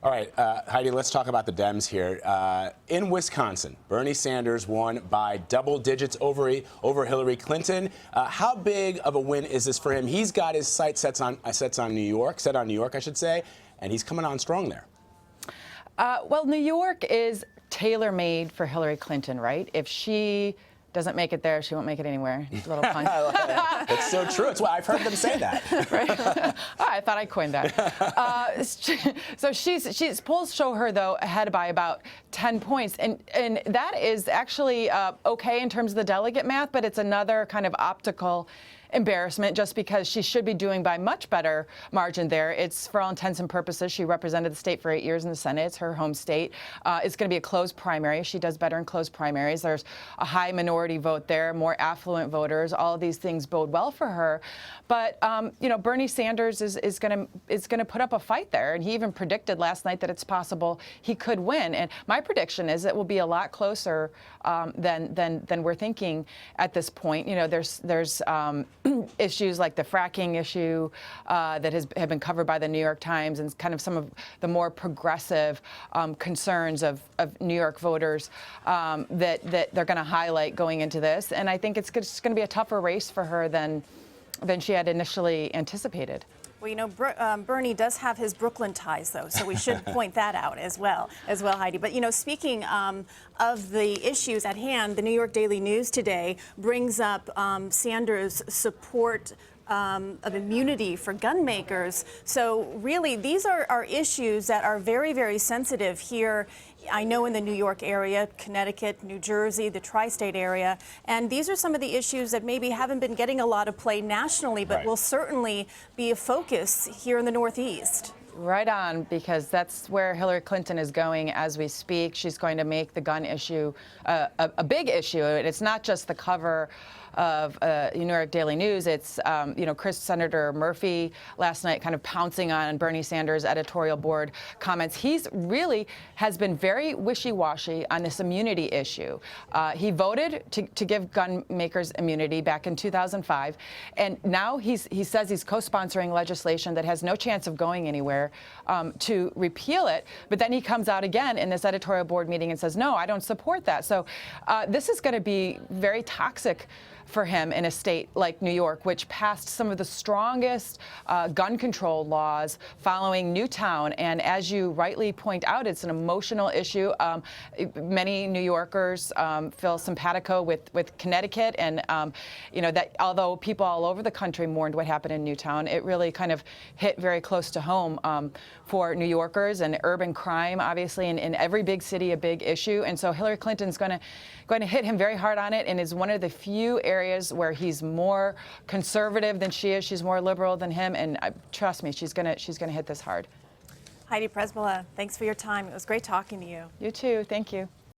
All right, Heidi, let's talk about the Dems here. In Wisconsin, Bernie Sanders won by double digits over Hillary Clinton. How big of a win is this for him? He's got his sights set on New York, I should say, and he's coming on strong there. Well, New York is tailor-made for Hillary Clinton, right? If she doesn't make it there, she won't make it anywhere. A little pun. That's so true. It's why I've heard them say that. Right? Oh, I thought I coined that. So she's polls show her, though, ahead by about 10 points. And that is actually okay in terms of the delegate math, but it's another kind of optical embarrassment just because she should be doing by much better margin there. It's, for all intents and purposes, she represented the state for 8 years in the Senate. It's her home state. It's going to be a closed primary. She does better in closed primaries. There's a high minority vote there, more affluent voters. All of these things bode well for her. But, you know, Bernie Sanders is going to put up a fight there. And he even predicted last night that it's possible he could win. And my prediction is it will be a lot closer than we're thinking at this point. You know, there's issues like the fracking issue that have been covered by the New York Times and kind of some of the more progressive concerns of New York voters that they're going to highlight going into this. And I think it's going to be a tougher race for her than she had initially anticipated. Well, you know, Bernie does have his Brooklyn ties, though, so we should point that out as well, Heidi. But, you know, speaking of the issues at hand, the New York Daily News today brings up Sanders' support of immunity for gun makers. So really, these are issues that are very, very sensitive here. I know in the New York area, Connecticut, New Jersey, the tri-state area. And these are some of the issues that maybe haven't been getting a lot of play nationally, but will certainly be a focus here in the Northeast. Right on, because that's where Hillary Clinton is going as we speak. She's going to make the gun issue a big issue. And it's not just the cover of New York Daily News. It's, you know, Senator Murphy last night kind of pouncing on Bernie Sanders' editorial board comments. He's really has been very wishy-washy on this immunity issue. He voted to give gun makers immunity back in 2005. And now he says he's co-sponsoring legislation that has no chance of going anywhere to repeal it. But then he comes out again in this editorial board meeting and says, no, I don't support that. So this is going to be very toxic for him in a state like New York, which passed some of the strongest gun control laws following Newtown. And as you rightly point out, it's an emotional issue. Many New Yorkers feel simpatico with Connecticut. And, you know, that although people all over the country mourned what happened in Newtown, it really kind of hit very close to home for New Yorkers. And urban crime, obviously, in every big city, a big issue. And so Hillary Clinton's going to hit him very hard on it, and is one of the few areas where he's more conservative than she is. She's more liberal than him, and trust me, she's gonna hit this hard. Heidi Przybyla, thanks for your time. It was great talking to you. You too. Thank you.